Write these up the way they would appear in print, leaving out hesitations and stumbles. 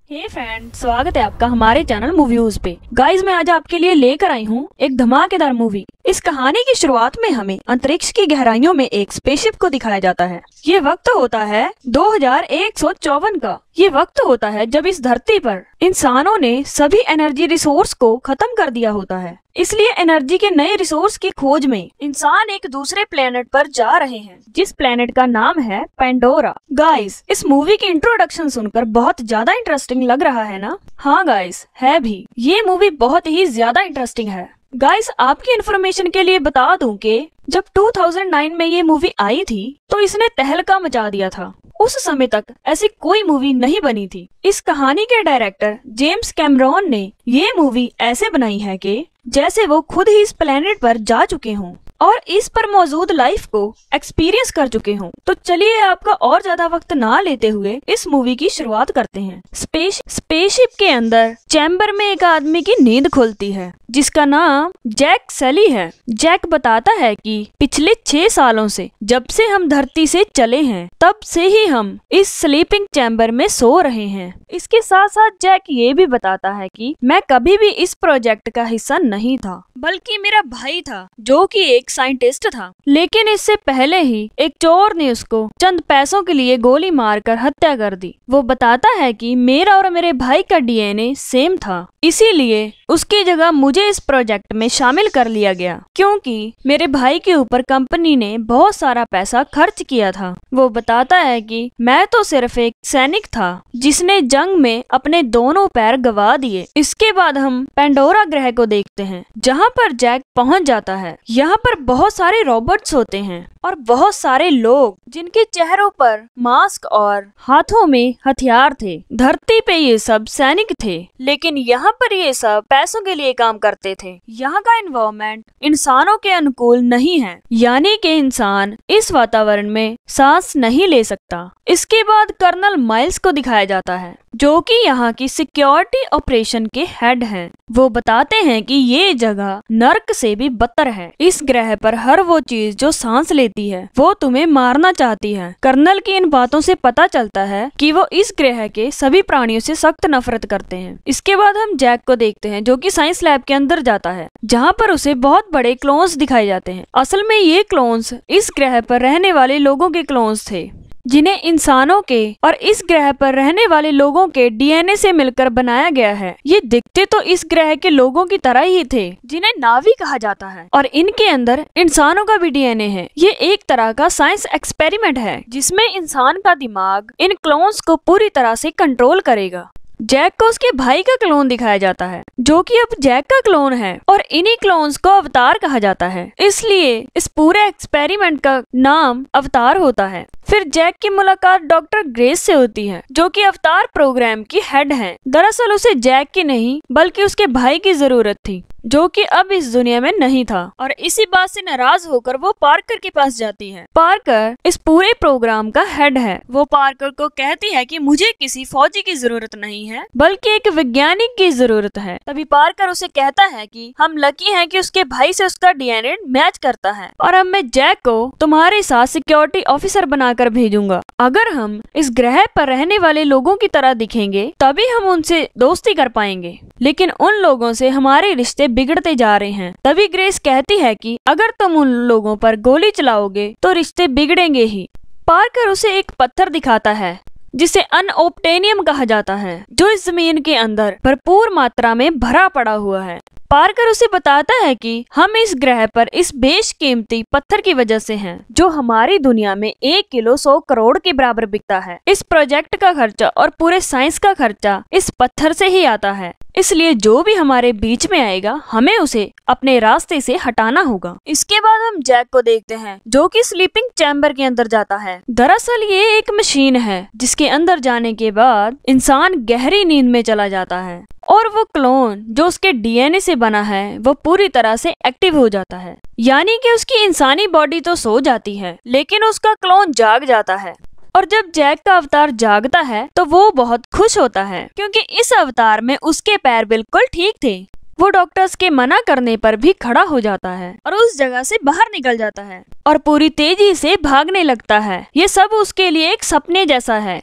हे friend, स्वागत है आपका हमारे चैनल मूवीज पे। गाइस, मैं आज आपके लिए लेकर आई हूँ एक धमाकेदार मूवी। इस कहानी की शुरुआत में हमें अंतरिक्ष की गहराइयों में एक स्पेसशिप को दिखाया जाता है। ये वक्त होता है 2154 का। ये वक्त होता है जब इस धरती पर इंसानों ने सभी एनर्जी रिसोर्स को खत्म कर दिया होता है। इसलिए एनर्जी के नए रिसोर्स की खोज में इंसान एक दूसरे प्लेनेट पर जा रहे हैं, जिस प्लेनेट का नाम है पेंडोरा। गाइस, इस मूवी की इंट्रोडक्शन सुनकर बहुत ज्यादा इंटरेस्टिंग लग रहा है ना? हाँ गाइस, है भी। ये मूवी बहुत ही ज्यादा इंटरेस्टिंग है। गाइस, आपकी इन्फॉर्मेशन के लिए बता दूं कि जब 2009 में ये मूवी आई थी तो इसने तहलका मचा दिया था। उस समय तक ऐसी कोई मूवी नहीं बनी थी। इस कहानी के डायरेक्टर जेम्स कैमरॉन ने ये मूवी ऐसे बनाई है कि जैसे वो खुद ही इस प्लेनेट पर जा चुके हों और इस पर मौजूद लाइफ को एक्सपीरियंस कर चुके हों। तो चलिए, आपका और ज्यादा वक्त ना लेते हुए इस मूवी की शुरुआत करते हैं। स्पेसशिप के अंदर चैम्बर में एक आदमी की नींद खुलती है जिसका नाम जैक सली है। जैक बताता है कि पिछले 6 सालों से, जब से हम धरती से चले हैं, तब से ही हम इस स्लीपिंग चैम्बर में सो रहे हैं। इसके साथ साथ जैक ये भी बताता है कि मैं कभी भी इस प्रोजेक्ट का हिस्सा नहीं था, बल्कि मेरा भाई था जो कि एक साइंटिस्ट था। लेकिन इससे पहले ही एक चोर ने उसको चंद पैसों के लिए गोली मारकर हत्या कर दी। वो बताता है कि मेरा और मेरे भाई का डीएनए सेम था, इसीलिए उसकी जगह मुझे इस प्रोजेक्ट में शामिल कर लिया गया, क्योंकि मेरे भाई के ऊपर कंपनी ने बहुत सारा पैसा खर्च किया था। वो बताता है कि मैं तो सिर्फ एक सैनिक था जिसने जंग में अपने दोनों पैर गंवा दिए। इसके बाद हम पेंडोरा ग्रह को देखते हैं, जहाँ पर जैक पहुँच जाता है। यहाँ पर बहुत सारे रोबोट्स होते हैं और बहुत सारे लोग जिनके चेहरों पर मास्क और हाथों में हथियार थे। धरती पे ये सब सैनिक थे, लेकिन यहाँ पर ये सब पैसों के लिए काम करते थे। यहाँ का एनवायरनमेंट इंसानों के अनुकूल नहीं है, यानी कि इंसान इस वातावरण में सांस नहीं ले सकता। इसके बाद कर्नल माइल्स को दिखाया जाता है, जो कि यहाँ की सिक्योरिटी ऑपरेशन के हेड हैं। वो बताते हैं कि ये जगह नर्क से भी बदतर है। इस ग्रह पर हर वो चीज जो सांस लेती है वो तुम्हें मारना चाहती है। कर्नल की इन बातों से पता चलता है कि वो इस ग्रह के सभी प्राणियों से सख्त नफरत करते हैं। इसके बाद हम जैक को देखते हैं, जो कि साइंस लैब के अंदर जाता है, जहाँ पर उसे बहुत बड़े क्लोन्स दिखाए जाते हैं। असल में ये क्लोन्स इस ग्रह पर रहने वाले लोगों के क्लोन्स थे, जिन्हें इंसानों के और इस ग्रह पर रहने वाले लोगों के डीएनए से मिलकर बनाया गया है। ये दिखते तो इस ग्रह के लोगों की तरह ही थे, जिन्हें नावी कहा जाता है, और इनके अंदर इंसानों का भी डीएनए है। ये एक तरह का साइंस एक्सपेरिमेंट है, जिसमें इंसान का दिमाग इन क्लोन्स को पूरी तरह से कंट्रोल करेगा। जैक को उसके भाई का क्लोन दिखाया जाता है, जो कि अब जैक का क्लोन है, और इन्हीं क्लोन्स को अवतार कहा जाता है। इसलिए इस पूरे एक्सपेरिमेंट का नाम अवतार होता है। फिर जैक की मुलाकात डॉक्टर ग्रेस से होती है, जो कि अवतार प्रोग्राम की हेड हैं। दरअसल उसे जैक की नहीं बल्कि उसके भाई की जरूरत थी, जो कि अब इस दुनिया में नहीं था, और इसी बात से नाराज होकर वो पार्कर के पास जाती है। पार्कर इस पूरे प्रोग्राम का हेड है। वो पार्कर को कहती है कि मुझे किसी फौजी की जरूरत नहीं है, बल्कि एक वैज्ञानिक की जरूरत है। तभी पार्कर उसे कहता है कि हम लकी हैं कि उसके भाई से उसका डीएनए मैच करता है, और अब मैं जैक को तुम्हारे साथ सिक्योरिटी ऑफिसर बनाकर भेजूंगा। अगर हम इस ग्रह पर रहने वाले लोगों की तरह दिखेंगे, तभी हम उनसे दोस्ती कर पाएंगे, लेकिन उन लोगों से हमारे रिश्ते बिगड़ते जा रहे हैं। तभी ग्रेस कहती है कि अगर तुम उन लोगों पर गोली चलाओगे तो रिश्ते बिगड़ेंगे ही। पार्कर उसे एक पत्थर दिखाता है जिसे अनओब्टेनियम कहा जाता है, जो इस जमीन के अंदर भरपूर मात्रा में भरा पड़ा हुआ है। पार्कर उसे बताता है कि हम इस ग्रह पर इस बेशकीमती पत्थर की वजह से हैं, जो हमारी दुनिया में 1 किलो 100 करोड़ के बराबर बिकता है। इस प्रोजेक्ट का खर्चा और पूरे साइंस का खर्चा इस पत्थर से ही आता है, इसलिए जो भी हमारे बीच में आएगा हमें उसे अपने रास्ते से हटाना होगा। इसके बाद हम जैक को देखते हैं, जो कि स्लीपिंग चैम्बर के अंदर जाता है। दरअसल ये एक मशीन है जिसके अंदर जाने के बाद इंसान गहरी नींद में चला जाता है, और वो क्लोन जो उसके डीएनए से बना है वो पूरी तरह से एक्टिव हो जाता है। यानी कि उसकी इंसानी बॉडी तो सो जाती है, लेकिन उसका क्लोन जाग जाता है। और जब जैक का अवतार जागता है तो वो बहुत खुश होता है, क्योंकि इस अवतार में उसके पैर बिल्कुल ठीक थे। वो डॉक्टर्स के मना करने पर भी खड़ा हो जाता है और उस जगह से बाहर निकल जाता है और पूरी तेजी से भागने लगता है। ये सब उसके लिए एक सपने जैसा है।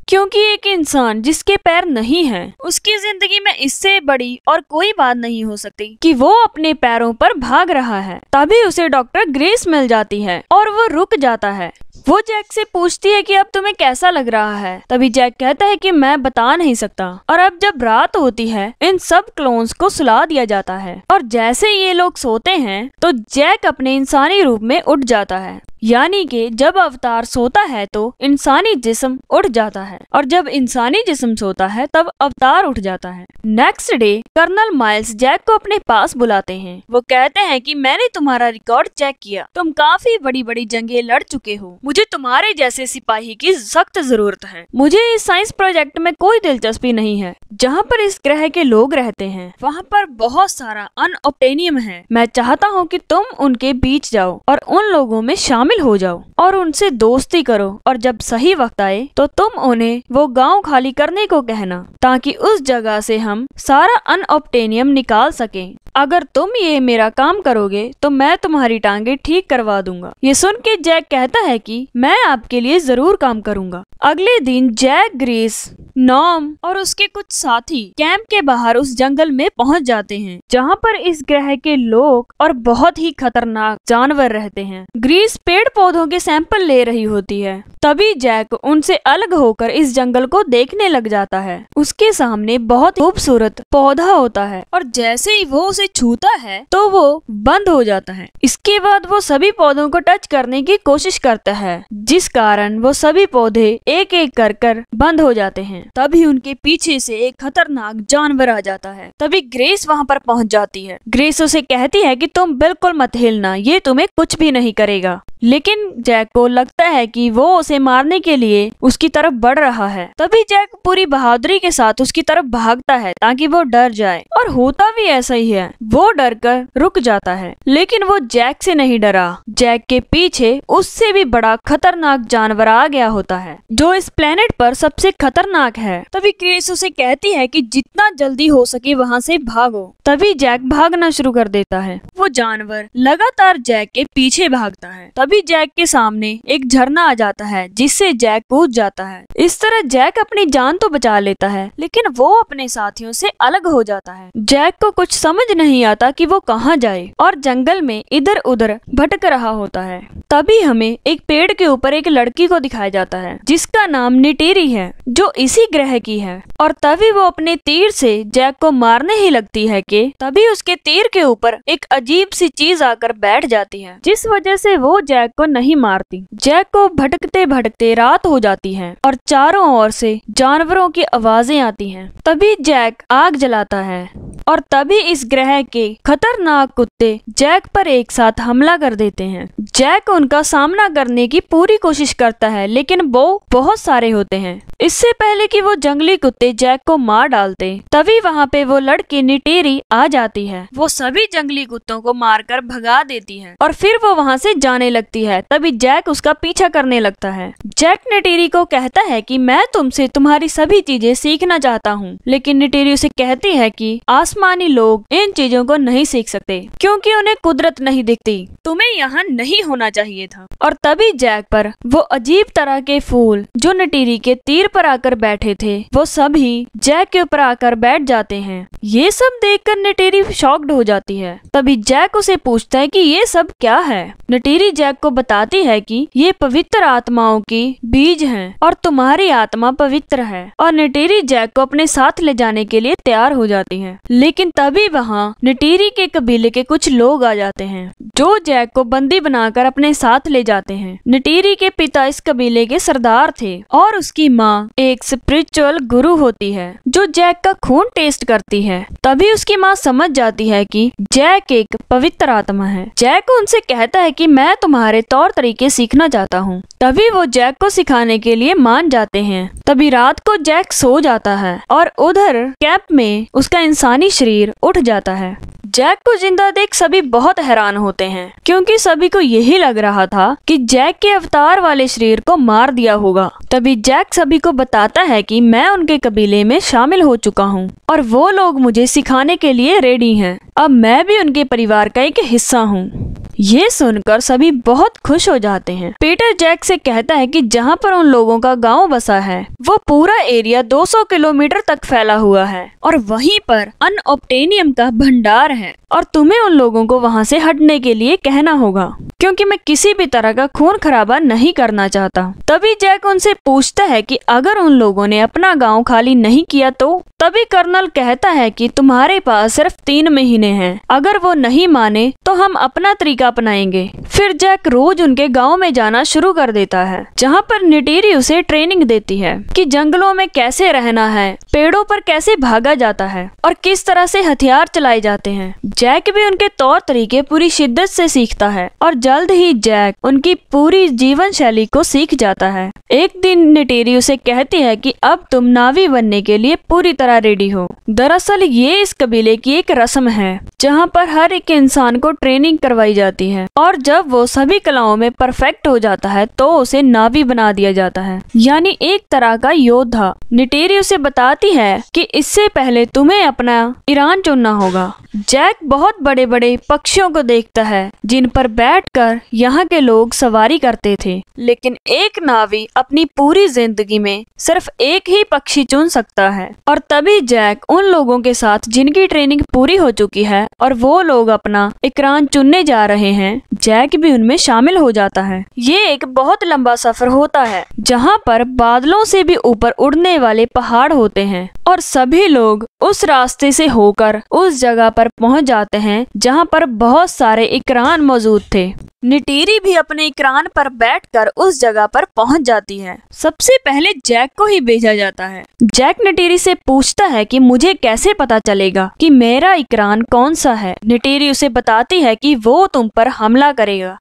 क्योंकि एक इंसान जिसके पैर नहीं हैं, उसकी जिंदगी में इससे बड़ी और कोई बात नहीं हो सकती कि वो अपने पैरों पर भाग रहा है। तभी उसे डॉक्टर ग्रेस मिल जाती है और वो रुक जाता है। वो जैक से पूछती है कि अब तुम्हें कैसा लग रहा है। तभी जैक कहता है कि मैं बता नहीं सकता। और अब जब रात होती है, इन सब क्लोन्स को सुला दिया जाता है और जैसे ये लोग सोते हैं तो जैक अपने इंसानी रूप में उठ जाता है। यानी कि जब अवतार सोता है तो इंसानी जिस्म उठ जाता है और जब इंसानी जिस्म सोता है तब अवतार उठ जाता है। Next day colonel Miles Jack को अपने पास बुलाते हैं। वो कहते हैं कि मैंने तुम्हारा रिकॉर्ड चेक किया, तुम काफी बड़ी बड़ी जंगें लड़ चुके हो। मुझे तुम्हारे जैसे सिपाही की सख्त जरूरत है। मुझे इस साइंस प्रोजेक्ट में कोई दिलचस्पी नहीं है। जहाँ पर इस ग्रह के लोग रहते हैं वहाँ पर बहुत सारा अनऑब्टेनियम है। मैं चाहता हूँ कि तुम उनके बीच जाओ और उन लोगों में शामिल हो जाओ और उनसे दोस्ती करो और जब सही वक्त आए तो तुम उन्हें वो गांव खाली करने को कहना ताकि उस जगह से हम सारा अनऑब्टेनियम निकाल सकें। अगर तुम ये मेरा काम करोगे तो मैं तुम्हारी टांगे ठीक करवा दूंगा। ये सुन के जैक कहता है कि मैं आपके लिए जरूर काम करूंगा। अगले दिन जैक, ग्रेस, नॉम और उसके कुछ साथी कैंप के बाहर उस जंगल में पहुंच जाते हैं जहां पर इस ग्रह के लोग और बहुत ही खतरनाक जानवर रहते हैं। ग्रेस पेड़ पौधों के सैंपल ले रही होती है। तभी जैक उनसे अलग होकर इस जंगल को देखने लग जाता है। उसके सामने बहुत खूबसूरत पौधा होता है और जैसे ही वो उसे छूता है तो वो बंद हो जाता है। इसके बाद वो सभी पौधों को टच करने की कोशिश करता है जिस कारण वो सभी पौधे एक एक कर बंद हो जाते हैं। तभी उनके पीछे से एक खतरनाक जानवर आ जाता है। तभी ग्रेस वहाँ पर पहुँच जाती है। ग्रेस उसे कहती है कि तुम बिल्कुल मत हिलना, ये तुम्हें कुछ भी नहीं करेगा। लेकिन जैक को लगता है कि वो उसे मारने के लिए उसकी तरफ बढ़ रहा है। तभी जैक पूरी बहादुरी के साथ उसकी तरफ भागता है ताकि वो डर जाए और होता भी ऐसा ही है। वो डर कर रुक जाता है लेकिन वो जैक से नहीं डरा। जैक के पीछे उससे भी बड़ा खतरनाक जानवर आ गया होता है जो इस प्लेनेट पर सबसे खतरनाक है। तभी ग्रेस उसे कहती है कि जितना जल्दी हो सके वहाँ से भागो। तभी जैक भागना शुरू कर देता है। वो जानवर लगातार जैक के पीछे भागता है। तभी जैक के सामने एक झरना आ जाता है जिससे जैक कूद जाता है। इस तरह जैक अपनी जान तो बचा लेता है लेकिन वो अपने साथियों से अलग हो जाता है। जैक को कुछ समझ नहीं आता कि वो कहाँ जाए और जंगल में इधर उधर भटक रहा होता है। तभी हमें एक पेड़ के ऊपर एक लड़की को दिखाया जाता है जिसका नाम नेटेरी है जो इसी ग्रह की है। और तभी वो अपने तीर से जैक को मारने ही लगती है कि तभी उसके तीर के ऊपर एक अजीब सी चीज आकर बैठ जाती है जिस वजह से वो जैक को नहीं मारती। जैक को भटकते भटकते रात हो जाती है और चारों ओर से जानवरों की आवाजें आती हैं। तभी जैक आग जलाता है और तभी इस ग्रह के खतरनाक कुत्ते जैक पर एक साथ हमला कर देते हैं। जैक उनका सामना करने की पूरी कोशिश करता है लेकिन वो बहुत सारे होते हैं। इससे पहले कि वो जंगली कुत्ते जैक को मार डालते तभी वहाँ पे वो लड़की नेटेरी आ जाती है। वो सभी जंगली कुत्तों को मारकर भगा देती है और फिर वो वहाँ से जाने लगती है। तभी जैक उसका पीछा करने लगता है। जैक नेटेरी को कहता है कि मैं तुमसे तुम्हारी सभी चीजें सीखना चाहता हूँ लेकिन नेटेरी उसे कहती है कि आसमानी लोग इन चीजों को नहीं सीख सकते क्योंकि उन्हें कुदरत नहीं दिखती। तुम्हें यहाँ नहीं होना चाहिए था। और तभी जैक पर वो अजीब तरह के फूल जो नेटेरी के तीर पर आकर बैठे थे वो सभी जैक के ऊपर आकर बैठ जाते हैं। ये सब देखकर नेटेरी शॉक्ड हो जाती है। तभी जैक उसे पूछता है कि ये सब क्या है। नेटेरी जैक को बताती है कि ये पवित्र आत्माओं की बीज हैं और तुम्हारी आत्मा पवित्र है। और नेटेरी जैक को अपने साथ ले जाने के लिए तैयार हो जाती है लेकिन तभी वहाँ नेटेरी के कबीले के कुछ लोग आ जाते हैं जो जैक को बंदी बनाकर अपने साथ ले जाते हैं। नेटेरी के पिता इस कबीले के सरदार थे और उसकी माँ एक स्पिरिचुअल गुरु होती है जो जैक का खून टेस्ट करती है। तभी उसकी माँ समझ जाती है कि जैक एक पवित्र आत्मा है। जैक उनसे कहता है कि मैं तुम्हारे तौर तरीके सीखना चाहता हूँ। तभी वो जैक को सिखाने के लिए मान जाते हैं। तभी रात को जैक सो जाता है और उधर कैंप में उसका इंसानी शरीर उठ जाता है। जैक को जिंदा देख सभी बहुत हैरान होते हैं क्योंकि सभी को यही लग रहा था कि जैक के अवतार वाले शरीर को मार दिया होगा। तभी जैक सभी को बताता है कि मैं उनके कबीले में शामिल हो चुका हूँ और वो लोग मुझे सिखाने के लिए रेडी हैं। अब मैं भी उनके परिवार का एक हिस्सा हूँ। ये सुनकर सभी बहुत खुश हो जाते हैं। पीटर जैक से कहता है कि जहाँ पर उन लोगों का गांव बसा है वो पूरा एरिया 200 किलोमीटर तक फैला हुआ है और वहीं पर अनऑब्टेनियम का भंडार है और तुम्हें उन लोगों को वहाँ से हटने के लिए कहना होगा, क्योंकि मैं किसी भी तरह का खून खराबा नहीं करना चाहता। तभी जैक उनसे पूछता है कि अगर उन लोगों ने अपना गांव खाली नहीं किया तो? तभी कर्नल कहता है कि तुम्हारे पास सिर्फ 3 महीने हैं, अगर वो नहीं माने तो हम अपना तरीका अपनाएंगे। फिर जैक रोज उनके गांव में जाना शुरू कर देता है, जहां पर नेटेरी उसे ट्रेनिंग देती है कि जंगलों में कैसे रहना है, पेड़ों पर कैसे भागा जाता है और किस तरह से हथियार चलाए जाते हैं। जैक भी उनके तौर तरीके पूरी शिद्दत से सीखता है और जल्द ही जैक उनकी पूरी जीवन शैली को सीख जाता है। एक दिन नेटेरी उसे कहती है कि अब तुम नावी बनने के लिए पूरी तरह रेडी हो। दरअसल ये इस कबीले की एक रस्म है जहाँ पर हर एक इंसान को ट्रेनिंग करवाई जाती है और जब वो सभी कलाओं में परफेक्ट हो जाता है तो उसे नावी बना दिया जाता है, यानी एक तरह का योद्धा। नेटेरी उसे बताती है कि इससे पहले तुम्हें अपना ईरान चुनना होगा। जैक बहुत बड़े बड़े पक्षियों को देखता है जिन पर बैठकर यहाँ के लोग सवारी करते थे, लेकिन एक नावी अपनी पूरी जिंदगी में सिर्फ एक ही पक्षी चुन सकता है। और तभी जैक उन लोगों के साथ जिनकी ट्रेनिंग पूरी हो चुकी है और वो लोग अपना इकरान चुनने जा रहे हैं, जैक भी उनमें शामिल हो जाता है। ये एक बहुत लंबा सफर होता है जहाँ पर बादलों से भी ऊपर उड़ने वाले पहाड़ होते हैं और सभी लोग उस रास्ते से होकर उस जगह पर पहुंच जाते हैं जहां पर बहुत सारे इकरान मौजूद थे। नेटेरी भी अपने इकरान पर बैठकर उस जगह पर पहुंच जाती है। सबसे पहले जैक को ही भेजा जाता है। जैक नेटेरी से पूछता है कि मुझे कैसे पता चलेगा कि मेरा इकरान कौन सा है। नेटेरी उसे बताती है कि वो तुम पर हमला करेगा।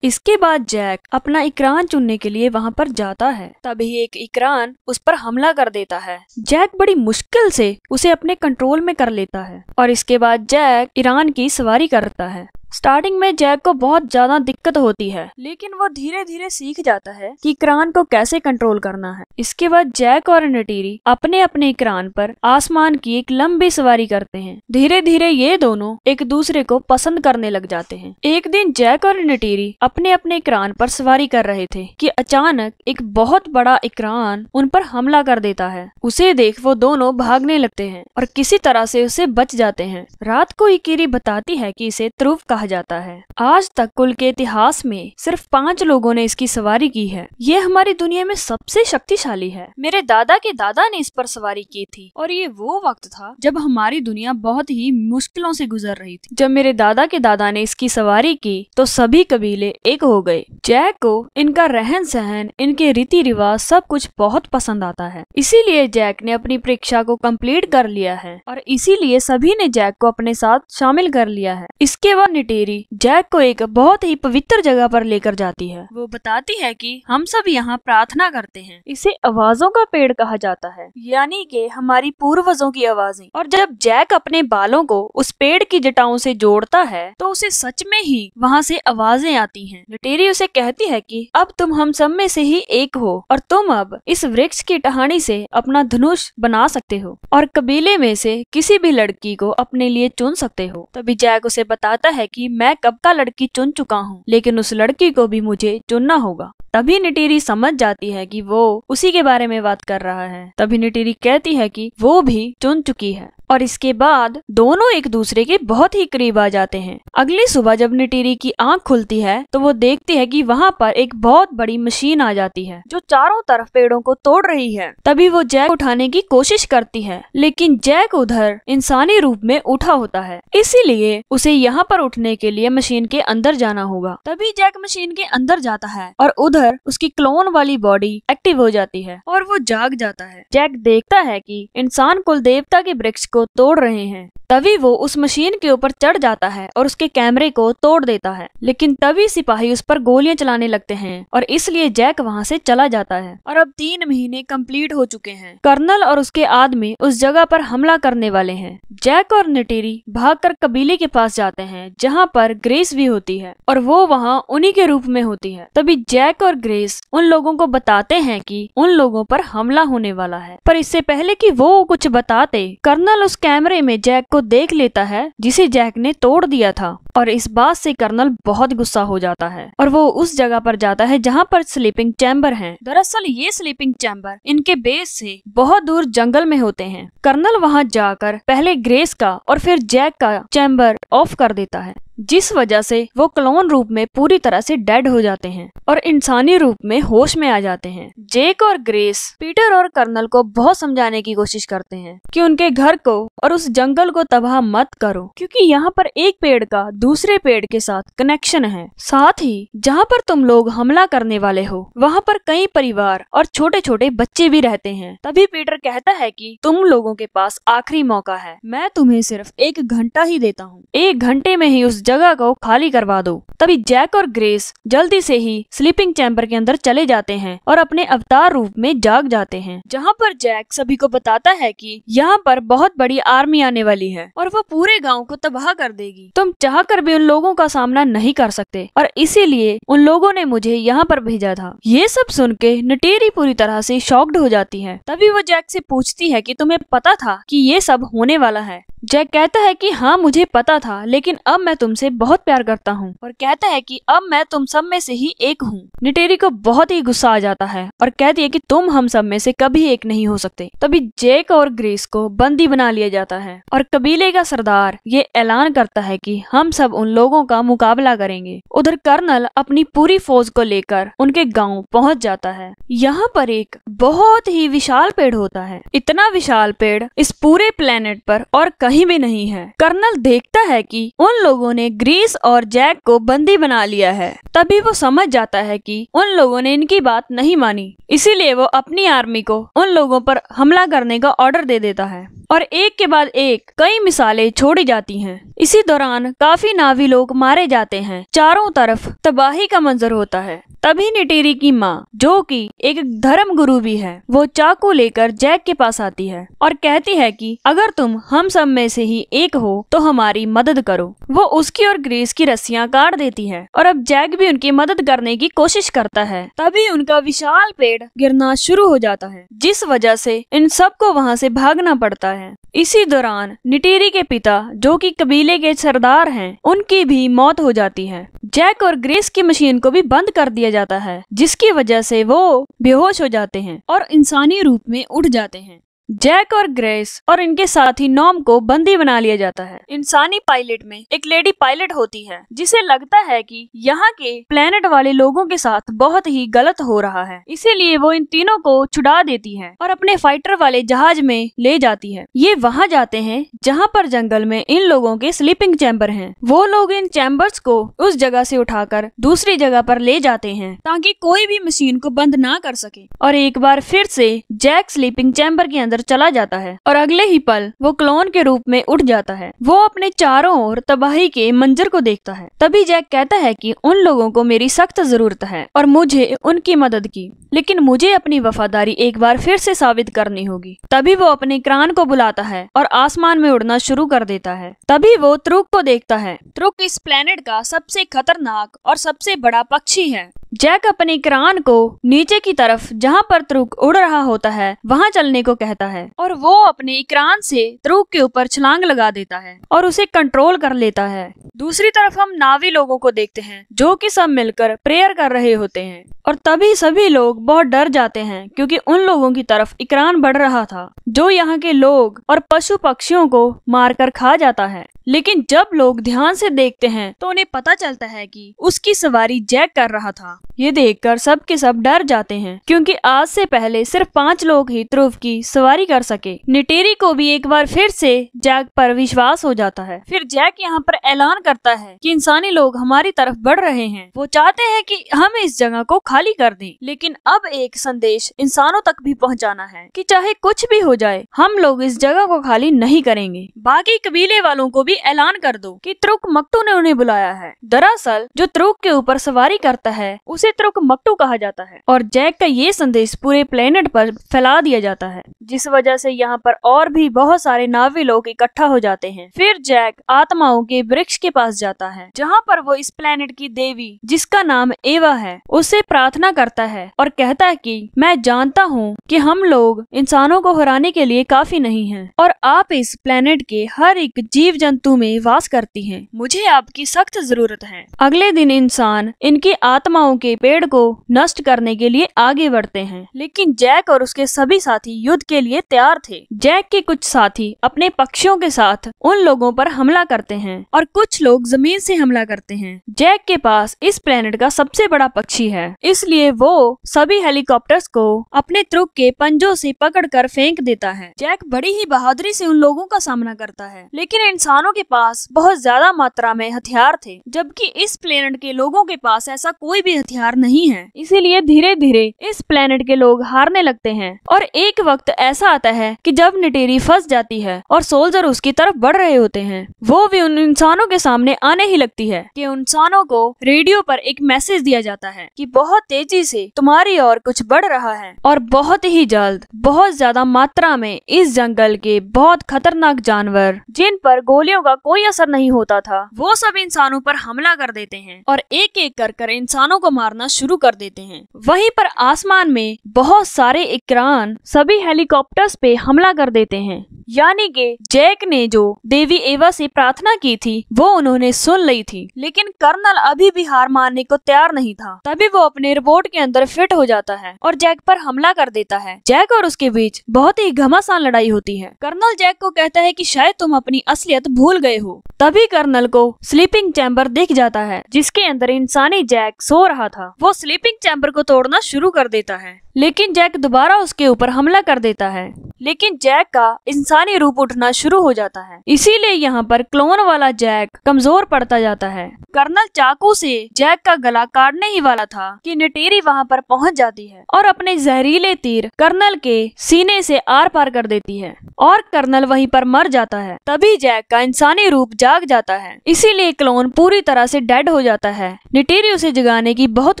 इसके बाद जैक अपना इकरान चुनने के लिए वहां पर जाता है, तभी एक इकरान उस पर हमला कर देता है। जैक बड़ी मुश्किल से उसे अपने कंट्रोल में कर लेता है और इसके बाद जैक ईरान की सवारी करता है। स्टार्टिंग में जैक को बहुत ज्यादा दिक्कत होती है, लेकिन वो धीरे धीरे सीख जाता है कि इकरान को कैसे कंट्रोल करना है। इसके बाद जैक और नेटेरी अपने अपने इकरान पर आसमान की एक लंबी सवारी करते हैं। धीरे धीरे ये दोनों एक दूसरे को पसंद करने लग जाते हैं। एक दिन जैक और नेटेरी अपने अपने इकरान पर सवारी कर रहे थे कि अचानक एक बहुत बड़ा इकरान उन पर हमला कर देता है। उसे देख वो दोनों भागने लगते हैं और किसी तरह से उसे बच जाते हैं। रात को इकीरी बताती है कि इसे ध्रुव कहा जाता है। आज तक कुल के इतिहास में सिर्फ 5 लोगों ने इसकी सवारी की है। ये हमारी दुनिया में सबसे शक्तिशाली है। मेरे दादा के दादा ने इस पर सवारी की थी और ये वो वक्त था जब हमारी दुनिया बहुत ही मुश्किलों से गुजर रही थी। जब मेरे दादा के दादा ने इसकी सवारी की तो सभी कबीले एक हो गए। जैक को इनका रहन सहन, इनके रीति रिवाज सब कुछ बहुत पसंद आता है। इसीलिए जैक ने अपनी परीक्षा को कंप्लीट कर लिया है और इसीलिए सभी ने जैक को अपने साथ शामिल कर लिया है। इसके बाद नेटेरी जैक को एक बहुत ही पवित्र जगह पर लेकर जाती है। वो बताती है कि हम सब यहाँ प्रार्थना करते हैं। इसे आवाजों का पेड़ कहा जाता है, यानी कि हमारी पूर्वजों की आवाजें। और जब जैक अपने बालों को उस पेड़ की जटाओं से जोड़ता है तो उसे सच में ही वहाँ से आवाजें आती हैं। नेटेरी उसे कहती है कि अब तुम हम सब में से ही एक हो और तुम अब इस वृक्ष की टहनी से अपना धनुष बना सकते हो और कबीले में से किसी भी लड़की को अपने लिए चुन सकते हो। तभी जैक उसे बताता है कि मैं कब का लड़की चुन चुका हूँ, लेकिन उस लड़की को भी मुझे चुनना होगा। तभी नेटेरी समझ जाती है कि वो उसी के बारे में बात कर रहा है। तभी नेटेरी कहती है कि वो भी चुन चुकी है और इसके बाद दोनों एक दूसरे के बहुत ही करीब आ जाते हैं। अगली सुबह जब नेटेरी की आंख खुलती है तो वो देखती है कि वहाँ पर एक बहुत बड़ी मशीन आ जाती है जो चारों तरफ पेड़ों को तोड़ रही है। तभी वो जैक उठाने की कोशिश करती है, लेकिन जैक उधर इंसानी रूप में उठा होता है, इसीलिए उसे यहाँ पर उठने के लिए मशीन के अंदर जाना होगा। तभी जैक मशीन के अंदर जाता है और उधर उसकी क्लोन वाली बॉडी एक्टिव हो जाती है और वो जाग जाता है। जैक देखता है कि इंसान कुल देवता के वृक्ष को तोड़ रहे हैं। तभी वो उस मशीन के ऊपर चढ़ जाता है और उसके कैमरे को तोड़ देता है, लेकिन तभी सिपाही उस पर गोलियां चलाने लगते हैं और इसलिए जैक वहां से चला जाता है। और अब 3 महीने कंप्लीट हो चुके हैं। कर्नल और उसके आदमी उस जगह पर हमला करने वाले हैं। जैक और नेटेरी भागकर कबीले के पास जाते हैं जहाँ पर ग्रेस भी होती है और वो वहाँ उन्हीं के रूप में होती है। तभी जैक और ग्रेस उन लोगों को बताते हैं कि उन लोगों पर हमला होने वाला है, पर इससे पहले कि वो कुछ बताते, कर्नल उस कैमरे में जैक को देख लेता है जिसे जैक ने तोड़ दिया था, और इस बात से कर्नल बहुत गुस्सा हो जाता है और वो उस जगह पर जाता है जहाँ पर स्लीपिंग चैम्बर हैं। दरअसल ये स्लीपिंग चैम्बर इनके बेस से बहुत दूर जंगल में होते हैं। कर्नल वहाँ जाकर पहले ग्रेस का और फिर जैक का चैम्बर ऑफ कर देता है, जिस वजह से वो क्लोन रूप में पूरी तरह से डेड हो जाते हैं और इंसानी रूप में होश में आ जाते हैं। जैक और ग्रेस पीटर और कर्नल को बहुत समझाने की कोशिश करते हैं कि उनके घर को और उस जंगल को तबाह मत करो, क्योंकि यहाँ पर एक पेड़ का दूसरे पेड़ के साथ कनेक्शन है। साथ ही जहाँ पर तुम लोग हमला करने वाले हो वहाँ पर कई परिवार और छोटे छोटे बच्चे भी रहते हैं। तभी पीटर कहता है कि तुम लोगों के पास आखिरी मौका है, मैं तुम्हें सिर्फ 1 घंटा ही देता हूँ, 1 घंटे में ही उस जगह को खाली करवा दो। तभी जैक और ग्रेस जल्दी से ही स्लीपिंग चैम्बर के अंदर चले जाते हैं और अपने अवतार रूप में जाग जाते हैं, जहाँ पर जैक सभी को बताता है कि यहाँ पर बहुत बड़ी आर्मी आने वाली है और वो पूरे गांव को तबाह कर देगी। तुम चाहकर भी उन लोगों का सामना नहीं कर सकते और इसीलिए उन लोगों ने मुझे यहाँ पर भेजा था। ये सब सुन के नटेरी पूरी तरह से शॉक्ड हो जाती है। तभी वो जैक से पूछती है कि तुम्हें पता था कि ये सब होने वाला है? जैक कहता है कि हाँ मुझे पता था, लेकिन अब मैं तुमसे बहुत प्यार करता हूँ, और कहता है कि अब मैं तुम सब में से ही एक हूँ। नटेरी को बहुत ही गुस्सा आ जाता है और कहती है कि तुम हम सब में से कभी एक नहीं हो सकते। तभी जैक और ग्रेस को बंदी बना लिया जाता है और कबीले का सरदार ये ऐलान करता है कि हम सब उन लोगों का मुकाबला करेंगे। उधर कर्नल अपनी पूरी फौज को लेकर उनके गाँव पहुँच जाता है। यहाँ पर एक बहुत ही विशाल पेड़ होता है। इतना विशाल पेड़ इस पूरे प्लेनेट पर और कहीं भी नहीं है। कर्नल देखता है कि उन लोगों ने ग्रेस और जैक को बंदी बना लिया है। तभी वो समझ जाता है कि उन लोगों ने इनकी बात नहीं मानी, इसीलिए वो अपनी आर्मी को उन लोगों पर हमला करने का ऑर्डर दे देता है और एक के बाद एक कई मिसालें छोड़ी जाती हैं। इसी दौरान काफी नावी लोग मारे जाते हैं। चारों तरफ तबाही का मंजर होता है। तभी नटेरी की माँ, जो कि एक धर्म गुरु भी है, वो चाकू लेकर जैक के पास आती है और कहती है कि अगर तुम हम सब में से ही एक हो तो हमारी मदद करो। वो उसकी और ग्रेस की रस्सियां काट देती है और अब जैक भी उनकी मदद करने की कोशिश करता है। तभी उनका विशाल पेड़ गिरना शुरू हो जाता है, जिस वजह से इन सबको वहां से भागना पड़ता है। इसी दौरान नटेरी के पिता, जो कि कबीले के सरदार हैं, उनकी भी मौत हो जाती है। जैक और ग्रेस की मशीन को भी बंद कर दिया जाता है, जिसकी वजह से वो बेहोश हो जाते हैं और इंसानी रूप में उठ जाते हैं। जैक और ग्रेस और इनके साथी नॉम को बंदी बना लिया जाता है। इंसानी पायलट में एक लेडी पायलट होती है, जिसे लगता है कि यहाँ के प्लेनेट वाले लोगों के साथ बहुत ही गलत हो रहा है, इसीलिए वो इन तीनों को छुड़ा देती है और अपने फाइटर वाले जहाज में ले जाती है। ये वहाँ जाते हैं जहाँ पर जंगल में इन लोगों के स्लीपिंग चैम्बर हैं। वो लोग इन चैम्बर्स को उस जगह से उठाकर दूसरी जगह पर ले जाते हैं ताकि कोई भी मशीन को बंद ना कर सके। और एक बार फिर से जैक स्लीपिंग चैम्बर के अंदर चला जाता है और अगले ही पल वो क्लोन के रूप में उठ जाता है। वो अपने चारों ओर तबाही के मंजर को देखता है। तभी जैक कहता है कि उन लोगों को मेरी सख्त जरूरत है और मुझे उनकी मदद की, लेकिन मुझे अपनी वफादारी एक बार फिर से साबित करनी होगी। तभी वो अपने क्रान को बुलाता है और आसमान में उड़ना शुरू कर देता है। तभी वो त्रुक को देखता है। त्रुक इस प्लेनेट का सबसे खतरनाक और सबसे बड़ा पक्षी है। जैक अपने क्रान को नीचे की तरफ, जहाँ पर त्रुक उड़ रहा होता है, वहाँ चलने को कहता है और वो अपने क्रान से त्रुक के ऊपर छलांग लगा देता है और उसे कंट्रोल कर लेता है। दूसरी तरफ हम नावी लोगों को देखते हैं, जो कि सब मिलकर प्रेयर कर रहे होते हैं और तभी सभी लोग बहुत डर जाते हैं, क्योंकि उन लोगों की तरफ इकरान बढ़ रहा था, जो यहाँ के लोग और पशु पक्षियों को मारकर खा जाता है। लेकिन जब लोग ध्यान से देखते हैं तो उन्हें पता चलता है कि उसकी सवारी जैक कर रहा था। ये देखकर सब के सब डर जाते हैं, क्योंकि आज से पहले सिर्फ 5 लोग ही त्रुव की सवारी कर सके। नटेरी को भी एक बार फिर से जैक पर विश्वास हो जाता है। फिर जैक यहाँ पर ऐलान करता है कि इंसानी लोग हमारी तरफ बढ़ रहे हैं। वो चाहते हैं कि हम इस जगह को खाली कर दें, लेकिन अब एक संदेश इंसानों तक भी पहुँचाना है कि चाहे कुछ भी हो जाए, हम लोग इस जगह को खाली नहीं करेंगे। बाकी कबीले वालों को भी अभी ऐलान कर दो कि त्रुक मक्टू ने उन्हें बुलाया है। दरअसल जो त्रुक के ऊपर सवारी करता है उसे त्रुक मक्टू कहा जाता है और जैक का ये संदेश पूरे प्लेनेट पर फैला दिया जाता है, जिस वजह से यहाँ पर और भी बहुत सारे नावी लोग इकट्ठा हो जाते हैं। फिर जैक आत्माओं के वृक्ष के पास जाता है, जहाँ पर वो इस प्लेनेट की देवी, जिसका नाम एवा है, उससे प्रार्थना करता है और कहता है कि मैं जानता हूँ कि हम लोग इंसानों को हराने के लिए काफी नहीं हैं और आप इस प्लेनेट के हर एक जीव जंतु में वास करती हैं। मुझे आपकी सख्त जरूरत है। अगले दिन इंसान इनकी आत्माओं के पेड़ को नष्ट करने के लिए आगे बढ़ते हैं, लेकिन जैक और उसके सभी साथी युद्ध के लिए तैयार थे। जैक के कुछ साथी अपने पक्षियों के साथ उन लोगों पर हमला करते हैं और कुछ लोग जमीन से हमला करते हैं। जैक के पास इस प्लेनेट का सबसे बड़ा पक्षी है, इसलिए वो सभी हेलीकॉप्टर्स को अपने त्रुक के पंजों से पकड़कर फेंक देता है। जैक बड़ी ही बहादुरी से उन लोगों का सामना करता है, लेकिन इंसानों के पास बहुत ज्यादा मात्रा में हथियार थे, जबकि इस प्लेनेट के लोगों के पास ऐसा कोई भी हथियार नहीं है। इसीलिए धीरे धीरे इस प्लेनेट के लोग हारने लगते हैं और एक वक्त ऐसा आता है कि जब निटेरी फंस जाती है और सोल्जर उसकी तरफ बढ़ रहे होते हैं, वो भी उन इंसानों के सामने आने ही लगती है कि इंसानों को रेडियो पर एक मैसेज दिया जाता है कि बहुत तेजी से तुम्हारी ओर कुछ बढ़ रहा है और बहुत ही जल्द बहुत ज्यादा मात्रा में इस जंगल के बहुत खतरनाक जानवर, जिन पर गोलियों का कोई असर नहीं होता था, वो सब इंसानों पर हमला कर देते हैं और एक एक कर इंसानों को मारना शुरू कर देते हैं। वहीं पर आसमान में बहुत सारे इकरान सभी हेलीकॉप्टर्स पे हमला कर देते हैं, यानी कि जैक ने जो देवी एवा से प्रार्थना की थी वो उन्होंने सुन ली थी, लेकिन कर्नल अभी भी हार मानने को तैयार नहीं था। तभी वो अपने रोबोट के अंदर फिट हो जाता है और जैक पर हमला कर देता है। जैक और उसके बीच बहुत ही घमासान लड़ाई होती है। कर्नल जैक को कहता है कि शायद तुम अपनी असलियत भूल गए हो। तभी कर्नल को स्लीपिंग चैम्बर दिख जाता है, जिसके अंदर इंसानी जैक सो रहा था। वो स्लीपिंग चैम्बर को तोड़ना शुरू कर देता है, लेकिन जैक दोबारा उसके ऊपर हमला कर देता है, लेकिन जैक का इंसानी रूप उठना शुरू हो जाता है। इसीलिए यहाँ पर क्लोन वाला जैक कमजोर पड़ता जाता है। कर्नल चाकू से जैक का गला काटने ही वाला था कि निटेरी वहाँ पर पहुँच जाती है और अपने जहरीले तीर कर्नल के सीने से आर पार कर देती है और कर्नल वहीं पर मर जाता है। तभी जैक का इंसानी रूप जाग जाता है, इसीलिए क्लोन पूरी तरह से डेड हो जाता है। निटेरी उसे जगाने की बहुत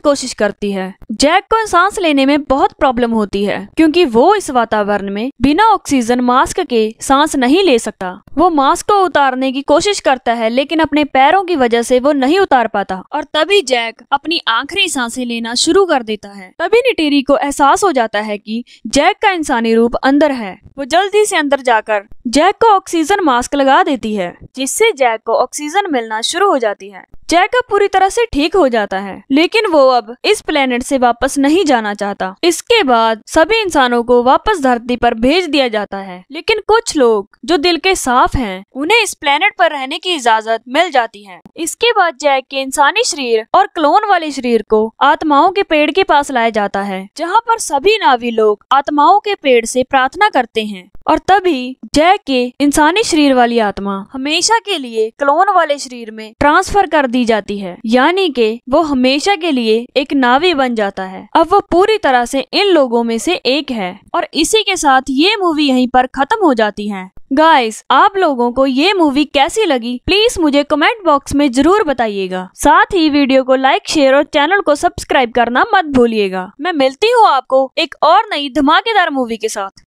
कोशिश करती है। जैक को सांस लेने में बहुत प्रॉब्लम होती है, क्योंकि वो इस वातावरण में बिना ऑक्सीजन मास्क के सांस नहीं ले सकता। वो मास्क को उतारने की कोशिश करता है, लेकिन अपने पैरों की वजह से वो नहीं उतार पाता और तभी जैक अपनी आखिरी सांसें लेना शुरू कर देता है। तभी निटेरी को एहसास हो जाता है कि जैक का इंसानी रूप अंदर है। वो जल्दी से अंदर जाकर जैक को ऑक्सीजन मास्क लगा देती है, जिससे जैक को ऑक्सीजन मिलना शुरू हो जाती है। जैक अब पूरी तरह से ठीक हो जाता है, लेकिन वो अब इस प्लेनेट से वापस नहीं जाना चाहता। इसके बाद सभी इंसानों को वापस धरती पर भेज दिया जाता है, लेकिन कुछ लोग जो दिल के साफ हैं, उन्हें इस प्लेनेट पर रहने की इजाजत मिल जाती है। इसके बाद जैक के इंसानी शरीर और क्लोन वाले शरीर को आत्माओं के पेड़ के पास लाया जाता है, जहाँ पर सभी नावी लोग आत्माओं के पेड़ से प्रार्थना करते हैं और तभी जैक के इंसानी शरीर वाली आत्मा हमेशा के लिए क्लोन वाले शरीर में ट्रांसफर कर दी जाती है, यानी कि वो हमेशा के लिए एक नावी बन जाता है। अब वो पूरी तरह से इन लोगों में से एक है और इसी के साथ ये मूवी यहीं पर खत्म हो जाती है। गाइस, आप लोगों को ये मूवी कैसी लगी प्लीज मुझे कमेंट बॉक्स में जरूर बताइएगा। साथ ही वीडियो को लाइक, शेयर और चैनल को सब्सक्राइब करना मत भूलिएगा। मैं मिलती हूँ आपको एक और नई धमाकेदार मूवी के साथ।